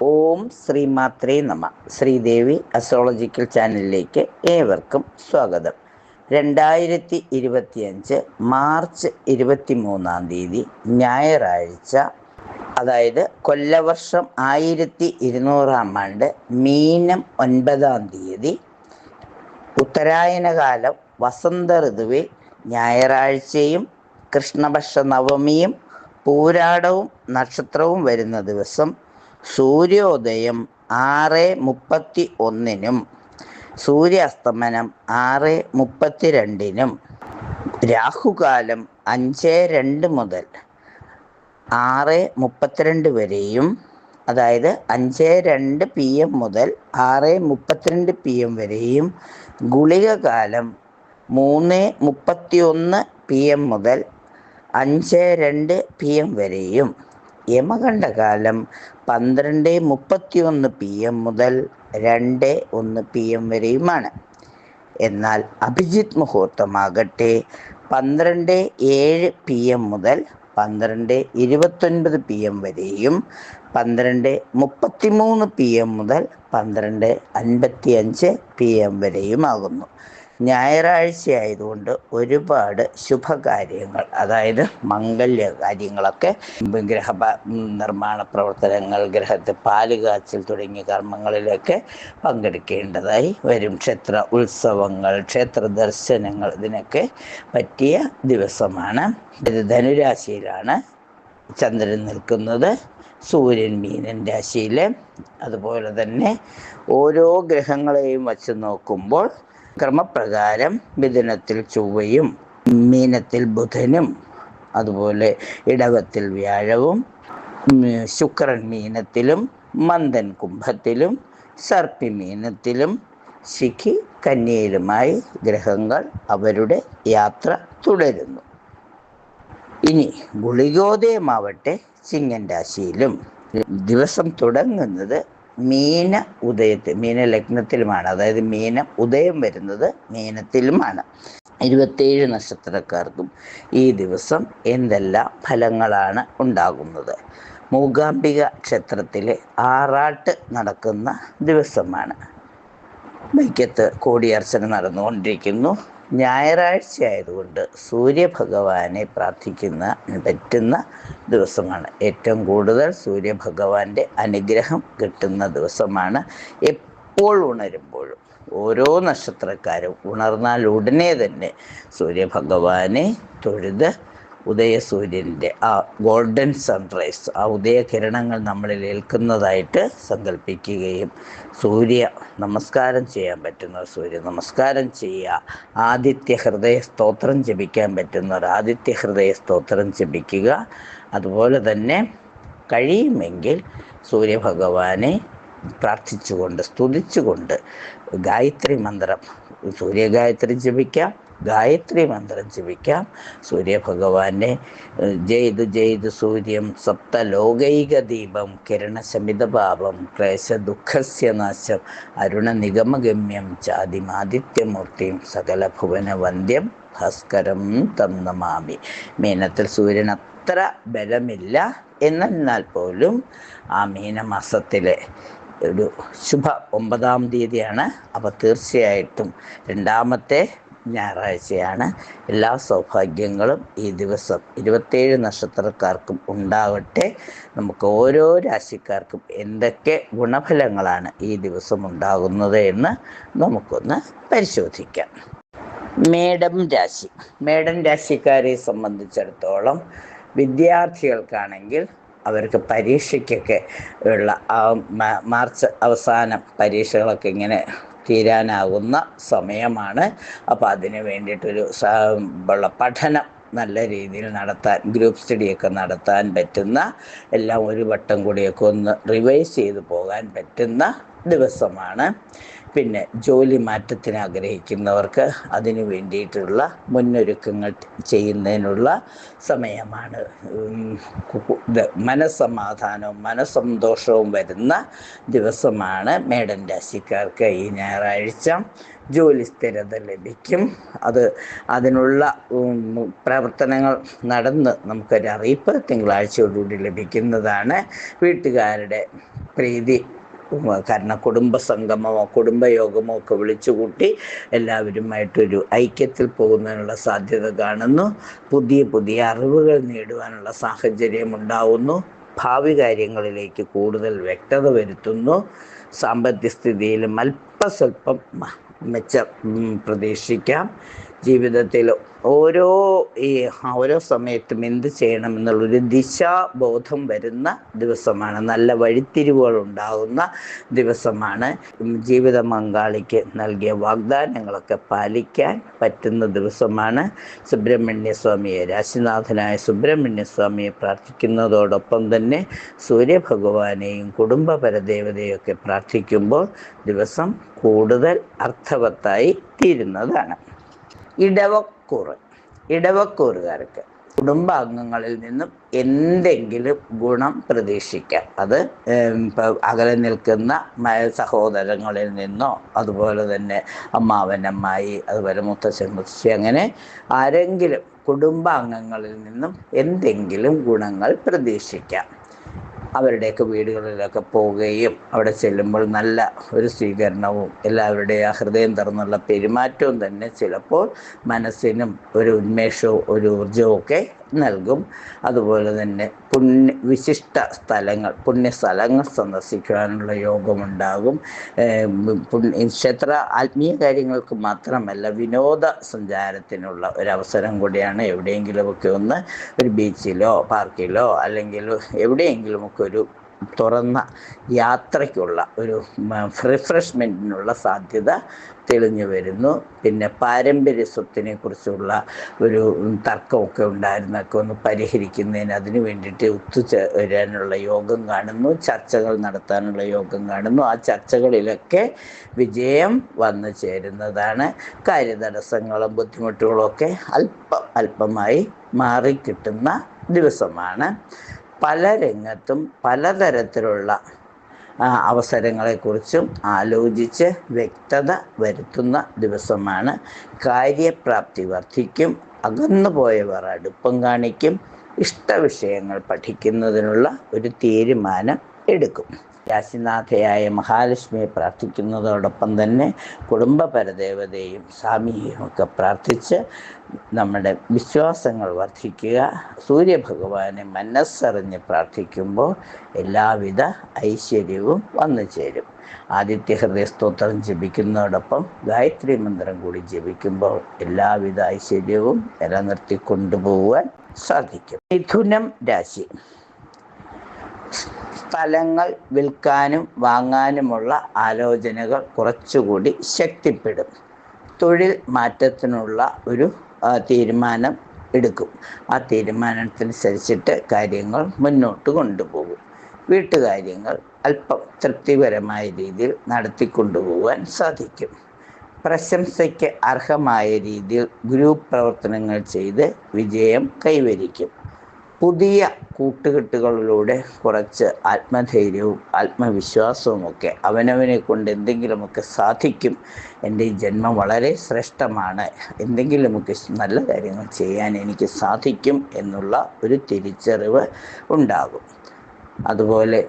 ഓം ശ്രീമാത്രേ നമ. ശ്രീദേവി അസ്ട്രോളജിക്കൽ ചാനലിലേക്ക് ഏവർക്കും സ്വാഗതം. 2025 മാർച്ച് 23 ഞായറാഴ്ച, അതായത് കൊല്ലവർഷം 1200 മീനം 9 ഉത്തരായനകാലം വസന്ത ഋതുവിൽ ഞായറാഴ്ചയും കൃഷ്ണപക്ഷ നവമിയും പൂരാടവും നക്ഷത്രവും വരുന്ന ദിവസം സൂര്യോദയം 6:31 സൂര്യാസ്തമനം 6:32 രാഹുകാലം 5:02 മുതൽ 6:32 വരെയും, അതായത് 5:02 PM മുതൽ 6:32 PM വരെയും, ഗുളികകാലം 3:31 PM മുതൽ 5:02 PM വരെയും, യമകണ്ഠകാലം 12:31 PM മുതൽ 2:01 PM വരെയുമാണ്. എന്നാൽ അഭിജിത്ത് മുഹൂർത്തമാകട്ടെ 12:07 PM മുതൽ 12:29 PM വരെയും, 12:33 PM മുതൽ 12:55 PM വരെയുമാകുന്നു. ഞായറാഴ്ചയായതുകൊണ്ട് ഒരുപാട് ശുഭകാര്യങ്ങൾ, അതായത് മംഗല്യ കാര്യങ്ങളൊക്കെ, ഗ്രഹ നിർമ്മാണ പ്രവർത്തനങ്ങൾ, ഗ്രഹത്തെ പാലുകാച്ചൽ തുടങ്ങിയ കർമ്മങ്ങളിലൊക്കെ പങ്കെടുക്കേണ്ടതായി വരും. ക്ഷേത്ര ഉത്സവങ്ങൾ, ക്ഷേത്ര ദർശനങ്ങൾ, ഇതിനൊക്കെ പറ്റിയ ദിവസമാണ്. ഇത് ധനുരാശിയിലാണ് ചന്ദ്രൻ നിൽക്കുന്നത്, സൂര്യൻ മീനൻ രാശിയിൽ. അതുപോലെ തന്നെ ഓരോ ഗ്രഹങ്ങളെയും വച്ച് നോക്കുമ്പോൾ ക്രമപ്രകാരം മിഥുനത്തിൽ ചൊവ്വയും, മീനത്തിൽ ബുധനും, അതുപോലെ ഇടവത്തിൽ വ്യാഴവും, ശുക്രൻ മീനത്തിലും, മന്ദൻ കുംഭത്തിലും, സർപ്പി മീനത്തിലും, ശിഖി കന്യയിലുമായി ഗ്രഹങ്ങൾ അവരുടെ യാത്ര തുടരുന്നു. ഇനി ഗുളികോദയമാവട്ടെ ചിങ്ങൻ രാശിയിലും. ദിവസം തുടങ്ങുന്നത് മീന ലഗ്നത്തിലുമാണ്, അതായത് മീനം ഉദയം വരുന്നത് മീനത്തിലുമാണ്. 27 നക്ഷത്രക്കാർക്കും ഈ ദിവസം എന്തെല്ലാം ഫലങ്ങളാണ് ഉണ്ടാകുന്നത്? മൂകാംബിക ക്ഷേത്രത്തിലെ ആറാട്ട് നടക്കുന്ന ദിവസമാണ്. വൈക്കത്ത് കോടിയർച്ചന നടന്നുകൊണ്ടിരിക്കുന്നു. ഞായറാഴ്ച ആയതുകൊണ്ട് സൂര്യഭഗവാനെ പ്രാർത്ഥിക്കുന്ന പറ്റുന്ന ദിവസമാണ്. ഏറ്റവും കൂടുതൽ സൂര്യഭഗവാന്റെ അനുഗ്രഹം കിട്ടുന്ന ദിവസമാണ്. എപ്പോൾ ഉണരുമ്പോഴും ഓരോ നക്ഷത്രക്കാരും ഉണർന്നാൽ ഉടനെ തന്നെ സൂര്യഭഗവാനെ തൊഴുത് ഉദയസൂര്യൻ്റെ ആ ഗോൾഡൻ സൺറൈസ്, ആ ഉദയകിരണങ്ങൾ നമ്മളിൽ ഏൽക്കുന്നതായിട്ട് സങ്കല്പിക്കുകയും സൂര്യ നമസ്കാരം ചെയ്യാൻ പറ്റുന്നവർ സൂര്യ നമസ്കാരം ചെയ്യുക. ആദിത്യ ഹൃദയ സ്തോത്രം ജപിക്കാൻ പറ്റുന്നവർ ആദിത്യ ഹൃദയ സ്തോത്രം ജപിക്കുക. അതുപോലെ തന്നെ കഴിയുമെങ്കിൽ സൂര്യഭഗവാനെ പ്രാർത്ഥിച്ചുകൊണ്ട് സ്തുതിച്ചുകൊണ്ട് ഗായത്രി മന്ത്രം, സൂര്യഗായത്രി ജപിക്കാം, ഗായത്രി മന്ത്രം ജപിക്കാം. സൂര്യഭഗവാനെ ജയ്തു ജയ്തു സൂര്യം സപ്തലോകൈക ദീപം കിരണശമിതപാപം ക്ലേശ ദുഃഖസ്യ നാശം അരുണ നിഗമഗമ്യം ചാതിമാദിത്യമൂർത്തിയും സകല ഭുവന വന്ദ്യം ഭാസ്കരം തം നമാമി. മീനത്തിൽ സൂര്യൻ അത്ര ബലമില്ല, എന്നാൽ പോലും ആ മീനമാസത്തിലെ ഒരു ശുഭ 9-ാം തീയതിയാണ്. അപ്പോൾ തീർച്ചയായിട്ടും രണ്ടാമത്തെ ഞായറാഴ്ചയാണ്. എല്ലാ സൗഭാഗ്യങ്ങളും ഈ ദിവസം 27 നക്ഷത്രക്കാർക്കും ഉണ്ടാവട്ടെ. നമുക്ക് ഓരോ രാശിക്കാർക്കും എന്തൊക്കെ ഗുണഫലങ്ങളാണ് ഈ ദിവസം ഉണ്ടാകുന്നത് എന്ന് നമുക്കൊന്ന് പരിശോധിക്കാം. മേടം രാശി. മേടം രാശിക്കാരെ സംബന്ധിച്ചിടത്തോളം വിദ്യാർത്ഥികൾക്കാണെങ്കിൽ അവർക്ക് പരീക്ഷയ്ക്കൊക്കെ ഉള്ള മാർച്ച് അവസാനം പരീക്ഷകളൊക്കെ ഇങ്ങനെ തീരാനാകുന്ന സമയമാണ്. അപ്പോൾ അതിന് വേണ്ടിയിട്ടൊരു പഠനം നല്ല രീതിയിൽ നടത്താൻ, ഗ്രൂപ്പ് സ്റ്റഡിയൊക്കെ നടത്താൻ പറ്റുന്ന, എല്ലാം ഒരു വട്ടം കൂടിയൊക്കെ ഒന്ന് റിവൈസ് ചെയ്ത് പോകാൻ പറ്റുന്ന ദിവസമാണ്. പിന്നെ ജോലി മാറ്റത്തിന് ആഗ്രഹിക്കുന്നവർക്ക് അതിനു വേണ്ടിയിട്ടുള്ള മുന്നൊരുക്കങ്ങൾ ചെയ്യുന്നതിനുള്ള സമയമാണ്. മനസ്സമാധാനവും മനസ്സന്തോഷവും വരുന്ന ദിവസമാണ് മേടൻ രാശിക്കാർക്ക് ഈ ഞായറാഴ്ച. ജോലി സ്ഥിരത ലഭിക്കും. അതിനുള്ള പ്രവർത്തനങ്ങൾ നടന്ന് നമുക്കൊരറിയിപ്പ് തിങ്കളാഴ്ചയോടുകൂടി ലഭിക്കുന്നതാണ്. വീട്ടുകാരുടെ പ്രീതി, കാരണം കുടുംബസംഗമമോ കുടുംബയോഗമോ ഒക്കെ വിളിച്ചുകൂട്ടി എല്ലാവരുമായിട്ടൊരു ഐക്യത്തിൽ പോകുന്നതിനുള്ള സാധ്യത കാണുന്നു. പുതിയ പുതിയ അറിവുകൾ നേടുവാനുള്ള സാഹചര്യം ഉണ്ടാവുന്നു. ഭാവി കാര്യങ്ങളിലേക്ക് കൂടുതൽ വ്യക്തത വരുത്തുന്നു. സാമ്പത്തിക സ്ഥിതിയിലും അല്പസ്വല്പം മെച്ചം പ്രതീക്ഷിക്കാം. ജീവിതത്തിൽ ഓരോ സമയത്തും എന്ത് ചെയ്യണമെന്നുള്ളൊരു ദിശാബോധം വരുന്ന ദിവസമാണ്. നല്ല വഴിത്തിരിവുകൾ ഉണ്ടാകുന്ന ദിവസമാണ്. ജീവിത പങ്കാളിക്ക് നൽകിയ വാഗ്ദാനങ്ങളൊക്കെ പാലിക്കാൻ പറ്റുന്ന ദിവസമാണ്. സുബ്രഹ്മണ്യസ്വാമിയെ, രാശിനാഥനായ സുബ്രഹ്മണ്യസ്വാമിയെ പ്രാർത്ഥിക്കുന്നതോടൊപ്പം തന്നെ സൂര്യഭഗവാനെയും കുടുംബ പരദേവതയൊക്കെ പ്രാർത്ഥിക്കുമ്പോൾ ദിവസം കൂടുതൽ അർത്ഥവത്തായി തീരുന്നതാണ്. ഇടവക്കൂറുകാർക്ക് കുടുംബാംഗങ്ങളിൽ നിന്നും എന്തെങ്കിലും ഗുണം പ്രതീക്ഷിക്കാം. അത് അകലെ നിൽക്കുന്ന സഹോദരങ്ങളിൽ നിന്നോ, അതുപോലെ തന്നെ അമ്മാവനമ്മായി, അതുപോലെ മുത്തശ്ശൻ മുത്തശ്ശി, അങ്ങനെ ആരെങ്കിലും കുടുംബാംഗങ്ങളിൽ നിന്നും എന്തെങ്കിലും ഗുണങ്ങൾ പ്രതീക്ഷിക്കാം. അവരുടെയൊക്കെ വീടുകളിലൊക്കെ പോവുകയും അവിടെ ചെല്ലുമ്പോൾ നല്ല ഒരു സ്വീകരണവും എല്ലാവരുടെയും ഹൃദയം തുറന്നുള്ള പെരുമാറ്റവും തന്നെ ചിലപ്പോൾ മനസ്സിനും ഒരു ഉന്മേഷവും ഒരു ഊർജവും ഒക്കെ നൽകും. അതുപോലെ തന്നെ വിശിഷ്ട പുണ്യസ്ഥലങ്ങൾ സന്ദർശിക്കാനുള്ള യോഗമുണ്ടാകും. ക്ഷേത്ര ആത്മീയ കാര്യങ്ങൾക്ക് മാത്രമല്ല, വിനോദ സഞ്ചാരത്തിനുള്ള ഒരവസരം കൂടിയാണ്. എവിടെയെങ്കിലുമൊക്കെ ഒന്ന് ഒരു ബീച്ചിലോ പാർക്കിലോ അല്ലെങ്കിൽ എവിടെയെങ്കിലുമൊക്കെ ഒരു തുറന്ന യാത്രയ്ക്കുള്ള ഒരു റിഫ്രഷ്മെൻറ്റിനുള്ള സാധ്യത തെളിഞ്ഞു വരുന്നു. പിന്നെ പാരമ്പര്യ സ്വത്തിനെ കുറിച്ചുള്ള ഒരു തർക്കമൊക്കെ ഉണ്ടായിരുന്നൊക്കെ ഒന്ന് പരിഹരിക്കുന്നതിന് അതിനു വേണ്ടിയിട്ട് ഒത്തുചേരാനുള്ള യോഗം കാണുന്നു. ചർച്ചകൾ നടത്താനുള്ള യോഗം കാണുന്നു. ആ ചർച്ചകളിലൊക്കെ വിജയം വന്നു ചേരുന്നതാണ്. കാര്യതടസ്സങ്ങളും ബുദ്ധിമുട്ടുകളും ഒക്കെ അല്പമായി മാറിക്കിട്ടുന്ന ദിവസമാണ്. പല രംഗത്തും പലതരത്തിലുള്ള അവസരങ്ങളെക്കുറിച്ചും ആലോചിച്ച് വ്യക്തത വരുത്തുന്ന ദിവസമാണ്. കാര്യപ്രാപ്തി വർദ്ധിക്കും. അകന്നുപോയവർ അടുപ്പം കാണിക്കും. ഇഷ്ടവിഷയങ്ങൾ പഠിക്കുന്നതിനുള്ള ഒരു തീരുമാനം എടുക്കും. രാശിനാഥയായ മഹാലക്ഷ്മിയെ പ്രാർത്ഥിക്കുന്നതോടൊപ്പം തന്നെ കുടുംബ പരദേവതയും സ്വാമിയെയും ഒക്കെ പ്രാർത്ഥിച്ച് നമ്മുടെ വിശ്വാസങ്ങൾ വർദ്ധിക്കുക. സൂര്യഭഗവാനെ മനസ്സറിഞ്ഞ് പ്രാർത്ഥിക്കുമ്പോൾ എല്ലാവിധ ഐശ്വര്യവും വന്നു ചേരും. ആദിത്യ ഹൃദയ സ്തോത്രം ജപിക്കുന്നതോടൊപ്പം ഗായത്രി മന്ത്രം കൂടി ജപിക്കുമ്പോൾ എല്ലാവിധ ഐശ്വര്യവും നിലനിർത്തി കൊണ്ടുപോകാൻ സാധിക്കും. മിഥുനം രാശി. സ്ഥലങ്ങൾ വിൽക്കാനും വാങ്ങാനുമുള്ള ആലോചനകൾ കുറച്ചുകൂടി ശക്തിപ്പെടും. തൊഴിൽ മാറ്റത്തിനുള്ള ഒരു തീരുമാനം എടുക്കും. ആ തീരുമാനത്തിനനുസരിച്ചിട്ട് കാര്യങ്ങൾ മുന്നോട്ട് കൊണ്ടുപോകും. വീട്ടുകാര്യങ്ങൾ അല്പം തൃപ്തികരമായ രീതിയിൽ നടത്തിക്കൊണ്ടുപോകാൻ സാധിക്കും. പ്രശംസയ്ക്ക് അർഹമായ രീതിയിൽ ഗ്രൂപ്പ് പ്രവർത്തനങ്ങൾ ചെയ്ത് വിജയം കൈവരിക്കും. പുതിയ കൂട്ടുകെട്ടുകളിലൂടെ കുറച്ച് ആത്മധൈര്യവും ആത്മവിശ്വാസവുമൊക്കെ അവനവനെ കൊണ്ട് എന്തെങ്കിലുമൊക്കെ സാധിക്കും. എൻ്റെ ഈ ജന്മം വളരെ ശ്രേഷ്ഠമാണ്, എന്തെങ്കിലുമൊക്കെ നല്ല കാര്യങ്ങൾ ചെയ്യാൻ എനിക്ക് സാധിക്കും എന്നുള്ള ഒരു തിരിച്ചറിവ് ഉണ്ടാകും. അതുപോലെ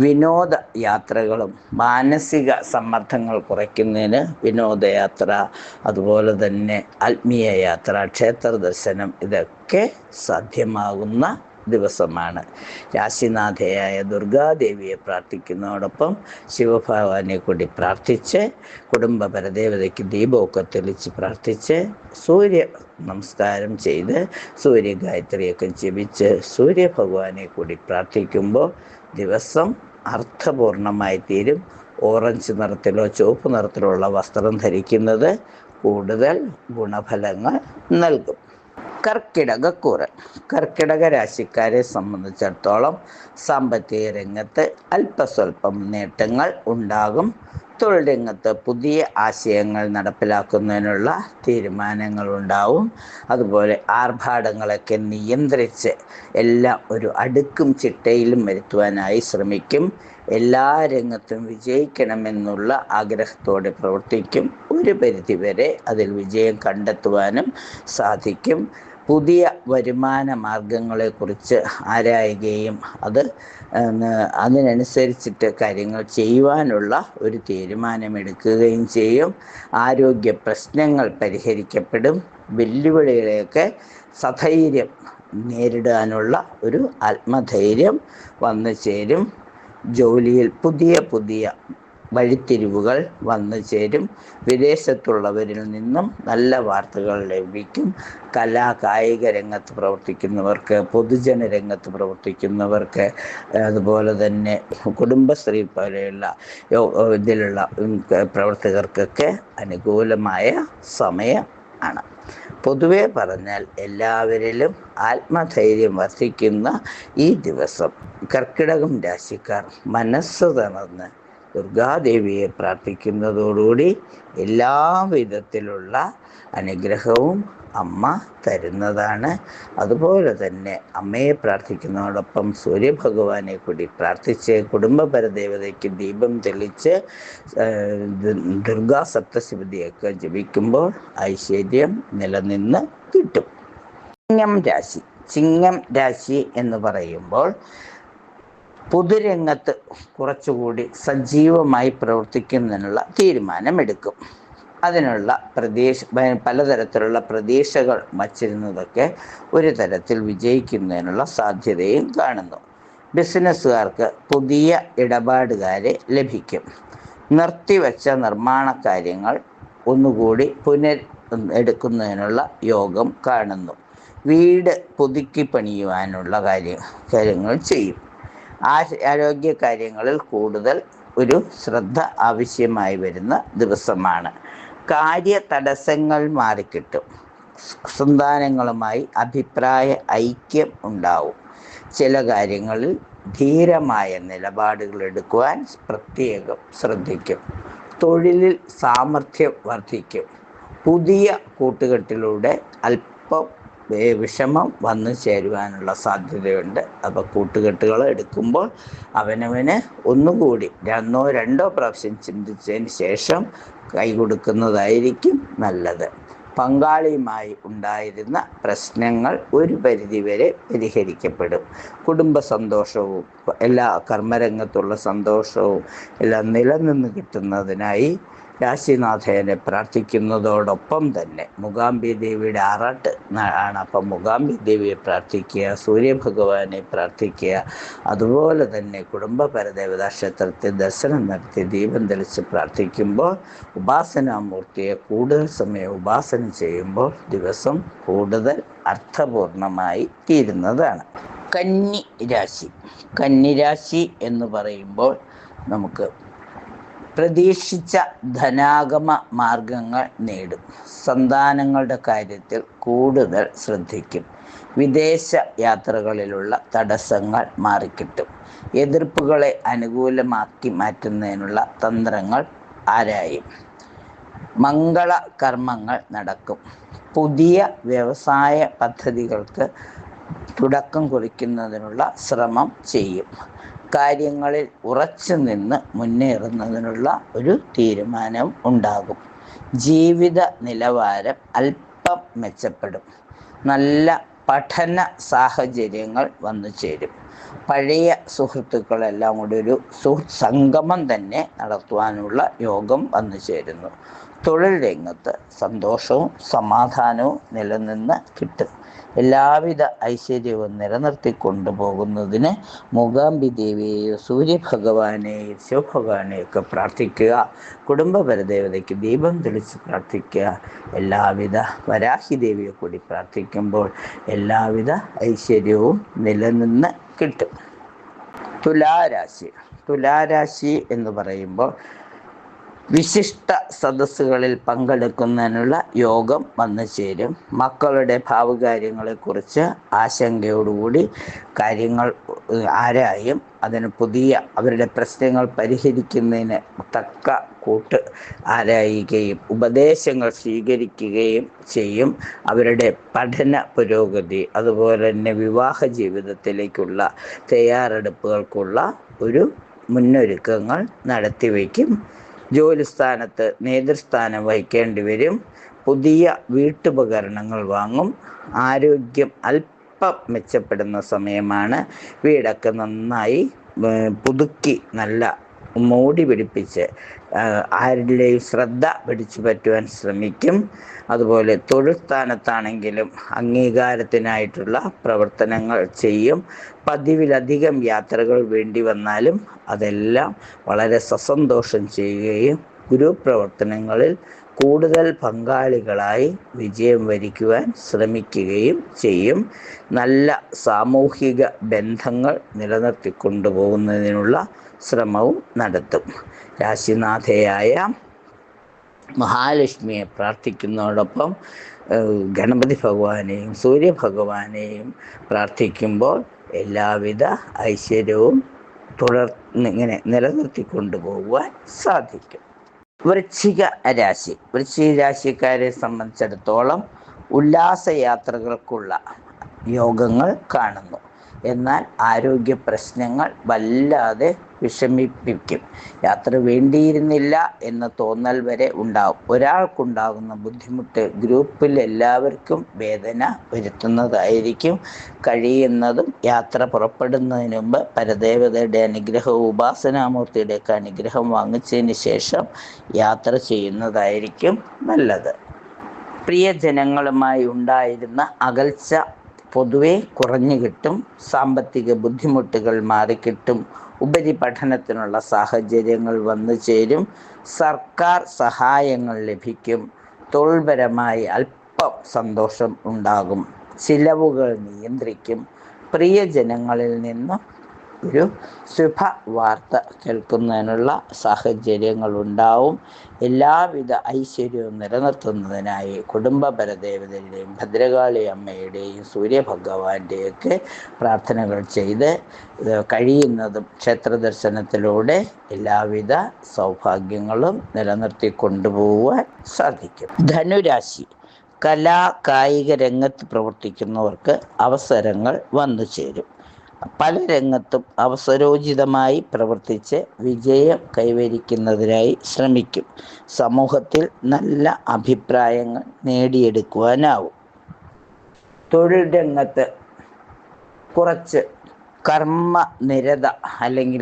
വിനോദ യാത്രകളും മാനസിക സമ്മർദ്ദങ്ങൾ കുറയ്ക്കുന്നതിന് വിനോദയാത്ര, അതുപോലെ തന്നെ ആത്മീയ യാത്ര, ക്ഷേത്ര ദർശനം, ഇതൊക്കെ സാധ്യമാകുന്ന ദിവസമാണ്. രാശിനാഥയായ ദുർഗാദേവിയെ പ്രാർത്ഥിക്കുന്നതോടൊപ്പം ശിവഭഗവാനെ കൂടി പ്രാർത്ഥിച്ച് കുടുംബ പരദേവതയ്ക്ക് ദീപമൊക്കെ തെളിച്ച് പ്രാർത്ഥിച്ച് സൂര്യ നമസ്കാരം ചെയ്ത് സൂര്യഗായത്രിയൊക്കെ ജപിച്ച് സൂര്യഭഗവാനെ കൂടി പ്രാർത്ഥിക്കുമ്പോൾ ദിവസം അർത്ഥപൂർണമായി തീരും. ഓറഞ്ച് നിറത്തിലോ ചുവപ്പ് നിറത്തിലുള്ള വസ്ത്രം ധരിക്കുന്നത് കൂടുതൽ ഗുണഫലങ്ങൾ നൽകും. കർക്കിടകക്കൂറ്. കർക്കിടക രാശിക്കാരെ സംബന്ധിച്ചിടത്തോളം സാമ്പത്തിക രംഗത്ത് അല്പസ്വല്പം നേട്ടങ്ങൾ ഉണ്ടാകും. തൊഴിൽ രംഗത്ത് പുതിയ ആശയങ്ങൾ നടപ്പിലാക്കുന്നതിനുള്ള തീരുമാനങ്ങൾ ഉണ്ടാവും. അതുപോലെ ആർഭാടങ്ങളൊക്കെ നിയന്ത്രിച്ച് എല്ലാം ഒരു അടുക്കും ചിട്ടയിലും വരുത്തുവാനായി ശ്രമിക്കും. എല്ലാ രംഗത്തും വിജയിക്കണമെന്നുള്ള ആഗ്രഹത്തോടെ പ്രവർത്തിക്കും. ഒരു പരിധിവരെ അതിൽ വിജയം കണ്ടെത്തുവാനും സാധിക്കും. പുതിയ വരുമാന മാർഗങ്ങളെക്കുറിച്ച് ആരായുകയും അതിനനുസരിച്ചിട്ട് കാര്യങ്ങൾ ചെയ്യുവാനുള്ള ഒരു തീരുമാനമെടുക്കുകയും ചെയ്യും. ആരോഗ്യ പ്രശ്നങ്ങൾ പരിഹരിക്കപ്പെടും. വെല്ലുവിളികളെയൊക്കെ സധൈര്യം നേരിടാനുള്ള ഒരു ആത്മധൈര്യം വന്നു ചേരും. ജോലിയിൽ പുതിയ പുതിയ വഴിത്തിരിവുകൾ വന്നു ചേരും. വിദേശത്തുള്ളവരിൽ നിന്നും നല്ല വാർത്തകൾ ലഭിക്കും. കായിക രംഗത്ത് പ്രവർത്തിക്കുന്നവർക്ക്, പൊതുജന രംഗത്ത് പ്രവർത്തിക്കുന്നവർക്ക്, അതുപോലെ തന്നെ കുടുംബശ്രീ പോലെയുള്ള ഇതിലുള്ള പ്രവർത്തകർക്കൊക്കെ അനുകൂലമായ സമയം ആണ്. പൊതുവെ പറഞ്ഞാൽ എല്ലാവരിലും ആത്മധൈര്യം വർദ്ധിക്കുന്ന ഈ ദിവസം കർക്കിടകം രാശിക്കാർ മനസ്സ് തുറന്ന് ദുർഗാദേവിയെ പ്രാർത്ഥിക്കുന്നതോടുകൂടി എല്ലാ വിധത്തിലുള്ള അനുഗ്രഹവും അമ്മ തരുന്നതാണ്. അതുപോലെ തന്നെ അമ്മയെ പ്രാർത്ഥിക്കുന്നതോടൊപ്പം സൂര്യഭഗവാനെ കൂടി പ്രാർത്ഥിച്ച് കുടുംബപരദേവതയ്ക്ക് ദീപം തെളിച്ച് ദുർഗാ സപ്തശിവതിയൊക്കെ ജപിക്കുമ്പോൾ ഐശ്വര്യം നിലനിന്ന് കിട്ടും. ചിങ്ങം രാശി എന്ന് പറയുമ്പോൾ പൊതുരംഗത്ത് കുറച്ചുകൂടി സജീവമായി പ്രവർത്തിക്കുന്നതിനുള്ള തീരുമാനമെടുക്കും. അതിനുള്ള പലതരത്തിലുള്ള പ്രതീക്ഷകൾ വച്ചിരുന്നതൊക്കെ ഒരു തരത്തിൽ വിജയിക്കുന്നതിനുള്ള സാധ്യതയും കാണുന്നു. ബിസിനസ്സുകാർക്ക് പുതിയ ഇടപാടുകാരെ ലഭിക്കും. നിർത്തിവെച്ച നിർമ്മാണ കാര്യങ്ങൾ ഒന്നുകൂടി എടുക്കുന്നതിനുള്ള യോഗം കാണുന്നു. വീട് പുതുക്കി പണിയുവാനുള്ള കാര്യങ്ങൾ ചെയ്യും. ആരോഗ്യ കാര്യങ്ങളിൽ കൂടുതൽ ഒരു ശ്രദ്ധ ആവശ്യമായി വരുന്ന ദിവസമാണ്. കാര്യ തടസ്സങ്ങൾ മാറിക്കിട്ടും. സന്താനങ്ങളുമായി അഭിപ്രായ ഐക്യം ഉണ്ടാവും. ചില കാര്യങ്ങളിൽ ധീരമായ നിലപാടുകൾ എടുക്കുവാൻ പ്രത്യേകം ശ്രദ്ധിക്കും. തൊഴിലിൽ സാമർഥ്യം വർദ്ധിക്കും. പുതിയ കൂട്ടുകെട്ടിലൂടെ അല്പം വിഷമം വന്നു ചേരുവാനുള്ള സാധ്യതയുണ്ട്. അപ്പോൾ കൂട്ടുകെട്ടുകൾ എടുക്കുമ്പോൾ അവനവന് ഒന്നുകൂടി രണ്ടോ പ്രാവശ്യം ചിന്തിച്ചതിന് ശേഷം കൈ കൊടുക്കുന്നതായിരിക്കും നല്ലത്. പങ്കാളിയുമായി ഉണ്ടായിരുന്ന പ്രശ്നങ്ങൾ ഒരു പരിധിവരെ പരിഹരിക്കപ്പെടും. കുടുംബ സന്തോഷവും എല്ലാ കർമ്മരംഗത്തുള്ള സന്തോഷവും എല്ലാം നിലനിന്ന് കിട്ടുന്നതിനായി രാശിനാഥനെ പ്രാർത്ഥിക്കുന്നതോടൊപ്പം തന്നെ മൂകാംബി ദേവിയുടെ ആറാട്ട് ആണ്. അപ്പം മൂകാംബി ദേവിയെ പ്രാർത്ഥിക്കുക, സൂര്യഭഗവാനെ പ്രാർത്ഥിക്കുക. അതുപോലെ തന്നെ കുടുംബപരദേവതാ ക്ഷേത്രത്തിൽ ദർശനം നടത്തി ദീപം തെളിച്ച് പ്രാർത്ഥിക്കുമ്പോൾ ഉപാസനാമൂർത്തിയെ കൂടുതൽ സമയം ഉപാസന ചെയ്യുമ്പോൾ ദിവസം കൂടുതൽ അർത്ഥപൂർണമായി തീരുന്നതാണ്. കന്നിരാശി എന്ന് പറയുമ്പോൾ നമുക്ക് പ്രതീക്ഷിച്ച ധനാഗമ മാർഗങ്ങൾ നേടും. സന്താനങ്ങളുടെ കാര്യത്തിൽ കൂടുതൽ ശ്രദ്ധിക്കും. വിദേശ യാത്രകളിലുള്ള തടസ്സങ്ങൾ മാറിക്കിട്ടും. എതിർപ്പുകളെ അനുകൂലമാക്കി മാറ്റുന്നതിനുള്ള തന്ത്രങ്ങൾ ആരായും. മംഗള കർമ്മങ്ങൾ നടക്കും. പുതിയ വ്യവസായ പദ്ധതികൾക്ക് തുടക്കം കുറിക്കുന്നതിനുള്ള ശ്രമം ചെയ്യും. കാര്യങ്ങളിൽ ഉറച്ചു നിന്ന് മുന്നേറുന്നതിനുള്ള ഒരു തീരുമാനം ഉണ്ടാകും. ജീവിത നിലവാരം അല്പം മെച്ചപ്പെടും. നല്ല പഠന സാഹചര്യങ്ങൾ വന്നു ചേരും. പഴയ സുഹൃത്തുക്കളെല്ലാം കൂടി ഒരു സുഹൃത്ത് സംഗമം തന്നെ നടത്തുവാനുള്ള യോഗം വന്നു ചേരുന്നു. തൊഴിൽ രംഗത്ത് സന്തോഷവും സമാധാനവും നിലനിന്ന് കിട്ടും. എല്ലാവിധ ഐശ്വര്യവും നിലനിർത്തി കൊണ്ടുപോകുന്നതിന് മൂകാംബി ദേവിയെയോ സൂര്യഭഗവാനെയോ ശിവഭഗവാനെയൊക്കെ പ്രാർത്ഥിക്കുക. കുടുംബപരദേവതയ്ക്ക് ദീപം തെളിച്ച് പ്രാർത്ഥിക്കുക. എല്ലാവിധ വരാഹി ദേവിയെ കൂടി പ്രാർത്ഥിക്കുമ്പോൾ എല്ലാവിധ ഐശ്വര്യവും നിലനിന്ന് കിട്ടും. തുലാരാശി എന്ന് പറയുമ്പോൾ വിശിഷ്ട സദസ്സുകളിൽ പങ്കെടുക്കുന്നതിനുള്ള യോഗം വന്നു ചേരും. മക്കളുടെ ഭാവികാര്യങ്ങളെക്കുറിച്ച് ആശങ്കയോടുകൂടി കാര്യങ്ങൾ ആരായും അതിന് അവരുടെ പ്രശ്നങ്ങൾ പരിഹരിക്കുന്നതിന് തക്ക കൂട്ട് ആരായുകയും ഉപദേശങ്ങൾ സ്വീകരിക്കുകയും ചെയ്യും. അവരുടെ പഠന പുരോഗതി അതുപോലെ തന്നെ വിവാഹ ജീവിതത്തിലേക്കുള്ള തയ്യാറെടുപ്പുകൾക്കുള്ള ഒരു മുന്നൊരുക്കങ്ങൾ നടത്തിവെക്കും. ജോലിസ്ഥാനത്ത് നേതൃസ്ഥാനം വഹിക്കേണ്ടി വരും. പുതിയ വീട്ടുപകരണങ്ങൾ വാങ്ങും. ആരോഗ്യം അല്പം മെച്ചപ്പെടുന്ന സമയമാണ്. വീടൊക്കെ നന്നായി പുതുക്കി നല്ല മോടി പിടിപ്പിച്ച് ആരുടെയും ശ്രദ്ധ പിടിച്ചു പറ്റുവാൻ ശ്രമിക്കും. അതുപോലെ തൊഴിൽ സ്ഥാനത്താണെങ്കിലും അംഗീകാരത്തിനായിട്ടുള്ള പ്രവർത്തനങ്ങൾ ചെയ്യും. പതിവിലധികം യാത്രകൾ വേണ്ടി വന്നാലും അതെല്ലാം വളരെ സസന്തോഷം ചെയ്യുകയും ഗുരുപ്രവർത്തനങ്ങളിൽ കൂടുതൽ പങ്കാളികളായി വിജയം വരിക്കുവാൻ ശ്രമിക്കുകയും ചെയ്യും. നല്ല സാമൂഹിക ബന്ധങ്ങൾ നിലനിർത്തിക്കൊണ്ടുപോകുന്നതിനുള്ള ശ്രമവും നടത്തും. രാശിനാഥയായ മഹാലക്ഷ്മിയെ പ്രാർത്ഥിക്കുന്നതോടൊപ്പം ഗണപതി ഭഗവാനെയും സൂര്യഭഗവാനെയും പ്രാർത്ഥിക്കുമ്പോൾ എല്ലാവിധ ഐശ്വര്യവും ഇങ്ങനെ നിലനിർത്തിക്കൊണ്ടു പോകുവാൻ സാധിക്കും. വൃശ്ചിക രാശിക്കാരെ സംബന്ധിച്ചിടത്തോളം ഉല്ലാസയാത്രകൾക്കുള്ള യോഗങ്ങൾ കാണുന്നു. എന്നാൽ ആരോഗ്യ പ്രശ്നങ്ങൾ വല്ലാതെ വിഷമിപ്പിക്കും. യാത്ര വേണ്ടിയിരുന്നില്ല എന്ന തോന്നൽ വരെ ഉണ്ടാവും. ഒരാൾക്കുണ്ടാകുന്ന ബുദ്ധിമുട്ട് ഗ്രൂപ്പിൽ എല്ലാവർക്കും വേദന വരുത്തുന്നതായിരിക്കും. കഴിയുന്നതും യാത്ര പുറപ്പെടുന്നതിന് മുമ്പ് പരദേവതയുടെ അനുഗ്രഹവും ഉപാസനാമൂർത്തിയുടെയൊക്കെ അനുഗ്രഹം വാങ്ങിച്ചതിന് ശേഷം യാത്ര ചെയ്യുന്നതായിരിക്കും നല്ലത്. പ്രിയജനങ്ങളുമായി ഉണ്ടായിരുന്ന അകൽച്ച പൊതുവെ കുറഞ്ഞു കിട്ടും. സാമ്പത്തിക ബുദ്ധിമുട്ടുകൾ മാറിക്കിട്ടും. ഉപരിപഠനത്തിനുള്ള സാഹചര്യങ്ങൾ വന്നു ചേരും. സർക്കാർ സഹായങ്ങൾ ലഭിക്കും. തൊഴിൽപരമായി അല്പം സന്തോഷം ഉണ്ടാകും. ചിലവുകൾ നിയന്ത്രിക്കും. പ്രിയജനങ്ങളിൽ നിന്നും ഒരു ശുഭവാർത്ത കേൾക്കുന്നതിനുള്ള സാഹചര്യങ്ങൾ ഉണ്ടാവും. എല്ലാവിധ ഐശ്വര്യവും നിലനിർത്തുന്നതിനായി കുടുംബപരദേവതയുടെയും ഭദ്രകാളി അമ്മയുടെയും സൂര്യഭഗവാന്റെയൊക്കെ പ്രാർത്ഥനകൾ ചെയ്ത് കഴിയുന്നതും ക്ഷേത്രദർശനത്തിലൂടെ എല്ലാവിധ സൗഭാഗ്യങ്ങളും നിലനിർത്തി കൊണ്ടുപോകുവാൻ സാധിക്കും. ധനുരാശി കായിക രംഗത്ത് പ്രവർത്തിക്കുന്നവർക്ക് അവസരങ്ങൾ വന്നു ചേരും. പല രംഗത്തും അവസരോചിതമായി പ്രവർത്തിച്ച് വിജയം കൈവരിക്കുന്നതിനായി ശ്രമിക്കും. സമൂഹത്തിൽ നല്ല അഭിപ്രായങ്ങൾ നേടിയെടുക്കുവാനാവും. തൊഴിൽ രംഗത്ത് കുറച്ച് കർമ്മനിരത അല്ലെങ്കിൽ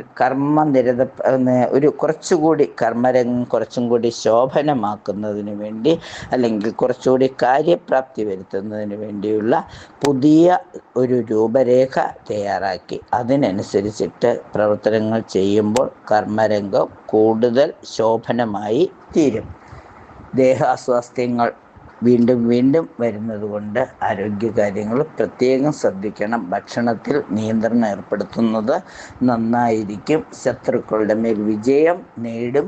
ഒരു കുറച്ചുകൂടി കർമ്മരംഗം കുറച്ചും കൂടി ശോഭനമാക്കുന്നതിന് വേണ്ടി അല്ലെങ്കിൽ കുറച്ചുകൂടി കാര്യപ്രാപ്തി വരുത്തുന്നതിന് വേണ്ടിയുള്ള പുതിയ ഒരു രൂപരേഖ തയ്യാറാക്കി അതിനനുസരിച്ചിട്ട് പ്രവർത്തനങ്ങൾ ചെയ്യുമ്പോൾ കർമ്മരംഗം കൂടുതൽ ശോഭനമായി തീരും. ദേഹാസ്വാസ്ഥ്യങ്ങൾ വീണ്ടും വരുന്നത് കൊണ്ട് ആരോഗ്യകാര്യങ്ങൾ പ്രത്യേകം ശ്രദ്ധിക്കണം. ഭക്ഷണത്തിൽ നിയന്ത്രണം ഏർപ്പെടുത്തുന്നത് നന്നായിരിക്കും. ശത്രുക്കളുടെ മേൽ വിജയം നേടും.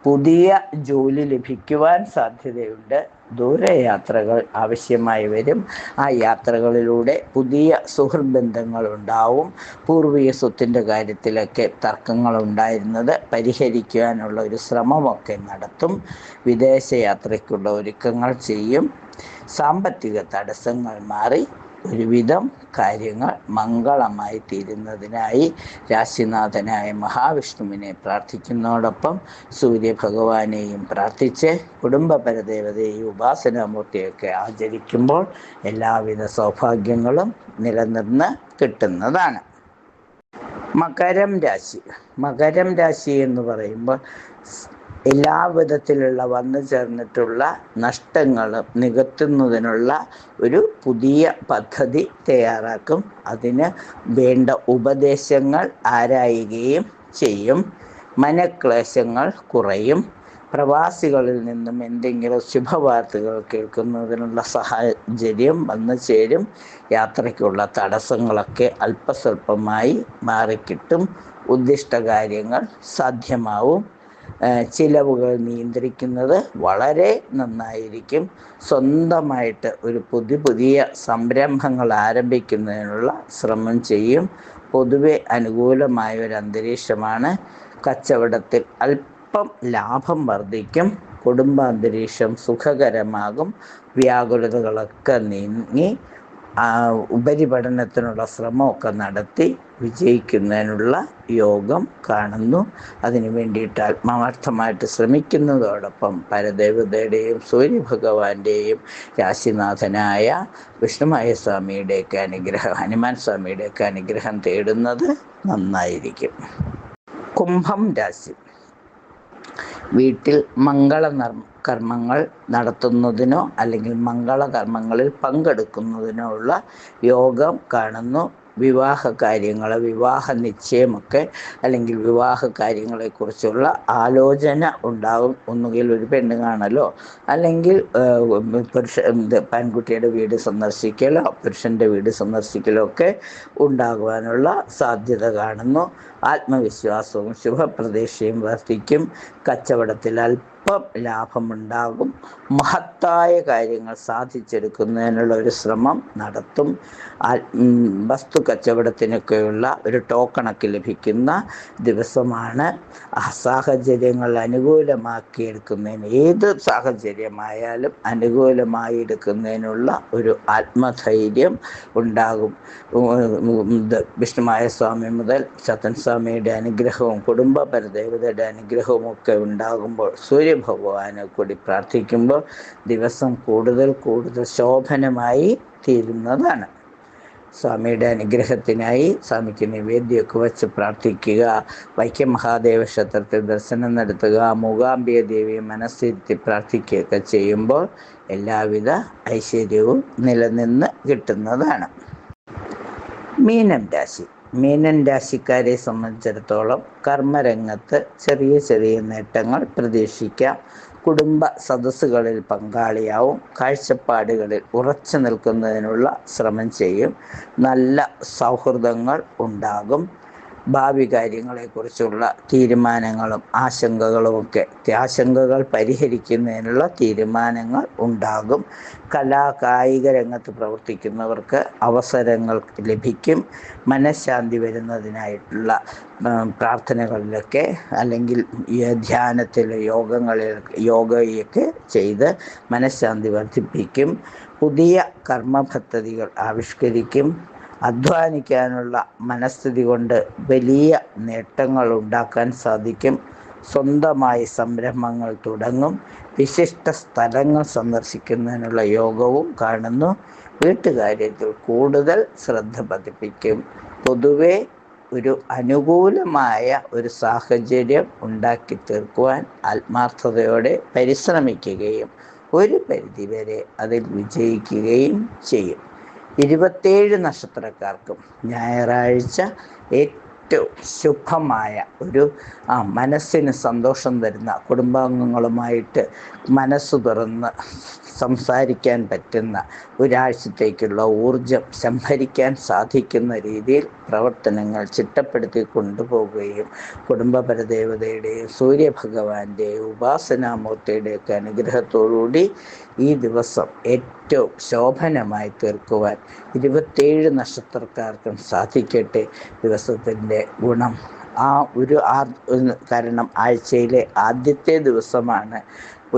പുതിയ ജോലി ലഭിക്കുവാൻ സാധ്യതയുണ്ട്. ദൂരയാത്രകൾ ആവശ്യമായി വരും. ആ യാത്രകളിലൂടെ പുതിയ സുഹൃത്ബന്ധങ്ങൾ ഉണ്ടാവും. പൂർവിക സ്വത്തിൻ്റെ കാര്യത്തിലൊക്കെ തർക്കങ്ങൾ ഉണ്ടായിരുന്നത് പരിഹരിക്കുവാനുള്ള ഒരു ശ്രമമൊക്കെ നടത്തും. വിദേശയാത്രയ്ക്കുള്ള ഒരുക്കങ്ങൾ ചെയ്യും. സാമ്പത്തിക തടസ്സങ്ങൾ മാറി ഒരുവിധം കാര്യങ്ങൾ മംഗളമായി തീരുന്നതിനായി രാശിനാഥനായ മഹാവിഷ്ണുവിനെ പ്രാർത്ഥിക്കുന്നതോടൊപ്പം സൂര്യഭഗവാനെയും പ്രാർത്ഥിച്ച് കുടുംബപരദേവതയെയും ഉപാസനാമൂർത്തിയൊക്കെ ആചരിക്കുമ്പോൾ എല്ലാവിധ സൗഭാഗ്യങ്ങളും നിലനിർന്ന് കിട്ടുന്നതാണ്. മകരം രാശി എന്ന് പറയുമ്പോൾ എല്ലാ വിധത്തിലുള്ള വന്നു ചേർന്നിട്ടുള്ള നഷ്ടങ്ങൾ നികത്തുന്നതിനുള്ള ഒരു പുതിയ പദ്ധതി തയ്യാറാക്കും. അതിന് വേണ്ട ഉപദേശങ്ങൾ ആരായുകയും ചെയ്യും. മനക്ലേശങ്ങൾ കുറയും. പ്രവാസികളിൽ നിന്നും എന്തെങ്കിലും ശുഭവാർത്തകൾ കേൾക്കുന്നതിനുള്ള സാഹചര്യം വന്നു ചേരും. യാത്രയ്ക്കുള്ള തടസ്സങ്ങളൊക്കെ അല്പസ്വല്പമായി മാറിക്കിട്ടും. ഉദ്ദിഷ്ട കാര്യങ്ങൾ സാധ്യമാവും. ചിലവുകൾ നിയന്ത്രിക്കുന്നത് വളരെ നന്നായിരിക്കും. സ്വന്തമായിട്ട് ഒരു പുതിയ സംരംഭങ്ങൾ ആരംഭിക്കുന്നതിനുള്ള ശ്രമം ചെയ്യും. പൊതുവെ അനുകൂലമായ ഒരു അന്തരീക്ഷമാണ്. കച്ചവടത്തിൽ അല്പം ലാഭം വർദ്ധിക്കും. കുടുംബാന്തരീക്ഷം സുഖകരമാകും. വ്യാകുലതകളൊക്കെ നീങ്ങി ഉപരിപഠനത്തിനുള്ള ശ്രമമൊക്കെ നടത്തി വിജയിക്കുന്നതിനുള്ള യോഗം കാണുന്നു. അതിനു വേണ്ടിയിട്ട് ആത്മാർത്ഥമായിട്ട് ശ്രമിക്കുന്നതോടൊപ്പം പരദേവതയുടെയും സൂര്യഭഗവാന്റെയും രാശിനാഥനായ വിഷ്ണുമായ സ്വാമിയുടെയൊക്കെ അനുഗ്രഹം, ഹനുമാൻ സ്വാമിയുടെയൊക്കെ അനുഗ്രഹം തേടുന്നത് നന്നായിരിക്കും. കുംഭം രാശി. വീട്ടിൽ കർമ്മങ്ങൾ നടത്തുന്നതിനോ അല്ലെങ്കിൽ മംഗളകർമ്മങ്ങളിൽ പങ്കെടുക്കുന്നതിനോ ഉള്ള യോഗം കാണുന്നു. വിവാഹ കാര്യങ്ങൾ, വിവാഹ നിശ്ചയമൊക്കെ അല്ലെങ്കിൽ വിവാഹ കാര്യങ്ങളെക്കുറിച്ചുള്ള ആലോചന ഉണ്ടാകും. ഒന്നുകിൽ ഒരു പെണ്ണ് കാണലോ അല്ലെങ്കിൽ പെൺകുട്ടിയുടെ വീട് സന്ദർശിക്കലോ പുരുഷൻ്റെ വീട് സന്ദർശിക്കലോ ഒക്കെ ഉണ്ടാകുവാനുള്ള സാധ്യത കാണുന്നു. ആത്മവിശ്വാസവും ശുഭപ്രതീക്ഷയും വർദ്ധിക്കും. കച്ചവടത്തിൽ അല്പം ലാഭമുണ്ടാകും. മഹത്തായ കാര്യങ്ങൾ സാധിച്ചെടുക്കുന്നതിനുള്ള ഒരു ശ്രമം നടത്തും. വസ്തു കച്ചവടത്തിനൊക്കെയുള്ള ഒരു ടോക്കണൊക്കെ ലഭിക്കുന്ന ദിവസമാണ്. സാഹചര്യങ്ങൾ അനുകൂലമാക്കിയെടുക്കുന്നതിന്, ഏത് സാഹചര്യമായാലും അനുകൂലമായി എടുക്കുന്നതിനുള്ള ഒരു ആത്മധൈര്യം ഉണ്ടാകും. വിഷ്ണുമായ സ്വാമി മുതൽ സത്തൻ സ്വാമിയുടെ അനുഗ്രഹവും കുടുംബപരദേവതയുടെ അനുഗ്രഹവും ഒക്കെ ഉണ്ടാകുമ്പോൾ സൂര്യഭഗവാനെ കൂടി പ്രാർത്ഥിക്കുമ്പോൾ ദിവസം കൂടുതൽ ശോഭനമായി തീരുന്നതാണ്. സ്വാമിയുടെ അനുഗ്രഹത്തിനായി സ്വാമിക്ക് നിവേദ്യമൊക്കെ വച്ച് പ്രാർത്ഥിക്കുക. വൈക്കം മഹാദേവ ക്ഷേത്രത്തിൽ ദർശനം നടത്തുക. മൂകാംബിക ദേവിയെ മനസ്സിരുത്തി പ്രാർത്ഥിക്കുകയൊക്കെ ചെയ്യുമ്പോൾ എല്ലാവിധ ഐശ്വര്യവും നിലനിന്ന് കിട്ടുന്നതാണ്. മീനം രാശി. മീനൻ രാശിക്കാരെ സംബന്ധിച്ചിടത്തോളം കർമ്മരംഗത്ത് ചെറിയ നേട്ടങ്ങൾ പ്രതീക്ഷിക്കാം. കുടുംബ സദസ്സുകളിൽ പങ്കാളിയാവും. കാഴ്ചപ്പാടുകളിൽ ഉറച്ചു നിൽക്കുന്നതിനുള്ള ശ്രമം ചെയ്യും. നല്ല സൗഹൃദങ്ങൾ ഉണ്ടാകും. ഭാവി കാര്യങ്ങളെക്കുറിച്ചുള്ള തീരുമാനങ്ങളും ആശങ്കകളുമൊക്കെ, ആശങ്കകൾ പരിഹരിക്കുന്നതിനുള്ള തീരുമാനങ്ങൾ ഉണ്ടാകും. കായിക രംഗത്ത് പ്രവർത്തിക്കുന്നവർക്ക് അവസരങ്ങൾ ലഭിക്കും. മനഃശാന്തി വരുന്നതിനായിട്ടുള്ള പ്രാർത്ഥനകളിലൊക്കെ അല്ലെങ്കിൽ ധ്യാനത്തിൽ യോഗയൊക്കെ ചെയ്ത് മനഃശാന്തി വർദ്ധിപ്പിക്കും. പുതിയ കർമ്മ പദ്ധതികൾ ആവിഷ്കരിക്കും. അധ്വാനിക്കാനുള്ള മനസ്ഥിതി കൊണ്ട് വലിയ നേട്ടങ്ങൾ ഉണ്ടാക്കാൻ സാധിക്കും. സ്വന്തമായി സംരംഭങ്ങൾ തുടങ്ങും. വിശിഷ്ട സ്ഥലങ്ങൾ സന്ദർശിക്കുന്നതിനുള്ള യോഗവും കാണുന്നു. വീട്ടുകാര്യത്തിൽ കൂടുതൽ ശ്രദ്ധ പതിപ്പിക്കും. പൊതുവെ ഒരു അനുകൂലമായ ഒരു സാഹചര്യം ഉണ്ടാക്കി തീർക്കുവാൻ ആത്മാർത്ഥതയോടെ പരിശ്രമിക്കുകയും ഒരു പരിധിവരെ അതിൽ വിജയിക്കുകയും ചെയ്യും. 27 നക്ഷത്രക്കാർക്കും ഞായറാഴ്ച ഏറ്റവും ശുഭമായ ഒരു മനസ്സിന് സന്തോഷം തരുന്ന, കുടുംബാംഗങ്ങളുമായിട്ട് മനസ്സ് തുറന്ന് സംസാരിക്കാൻ പറ്റുന്ന, ഒരാഴ്ചത്തേക്കുള്ള ഊർജം സംഭരിക്കാൻ സാധിക്കുന്ന രീതിയിൽ പ്രവർത്തനങ്ങൾ ചിട്ടപ്പെടുത്തി കൊണ്ടുപോവുകയും കുടുംബപരദേവതയുടെയും സൂര്യഭഗവാന്റെയും ഉപാസനാമൂർത്തിയുടെയൊക്കെ അനുഗ്രഹത്തോടുകൂടി ഈ ദിവസം ഏറ്റവും ശോഭനമായി തീർക്കുവാൻ 27 നക്ഷത്രക്കാർക്കും സാധിക്കട്ടെ. ദിവസത്തിൻ്റെ ഗുണം കാരണം ആഴ്ചയിലെ ആദ്യത്തെ ദിവസമാണ്.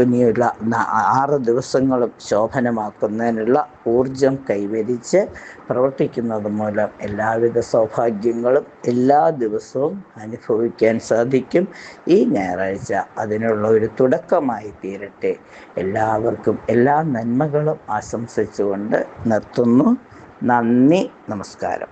ഇനിയുള്ള 6 ദിവസങ്ങളും ശോഭനമാക്കുന്നതിനുള്ള ഊർജം കൈവരിച്ച് പ്രവർത്തിക്കുന്നത് മൂലം എല്ലാവിധ സൗഭാഗ്യങ്ങളും എല്ലാ ദിവസവും അനുഭവിക്കാൻ സാധിക്കും. ഈ ഞായറാഴ്ച അതിനുള്ള ഒരു തുടക്കമായി തീരട്ടെ. എല്ലാവർക്കും എല്ലാ നന്മകളും ആശംസിച്ചുകൊണ്ട് നിർത്തുന്നു. നന്ദി, നമസ്കാരം.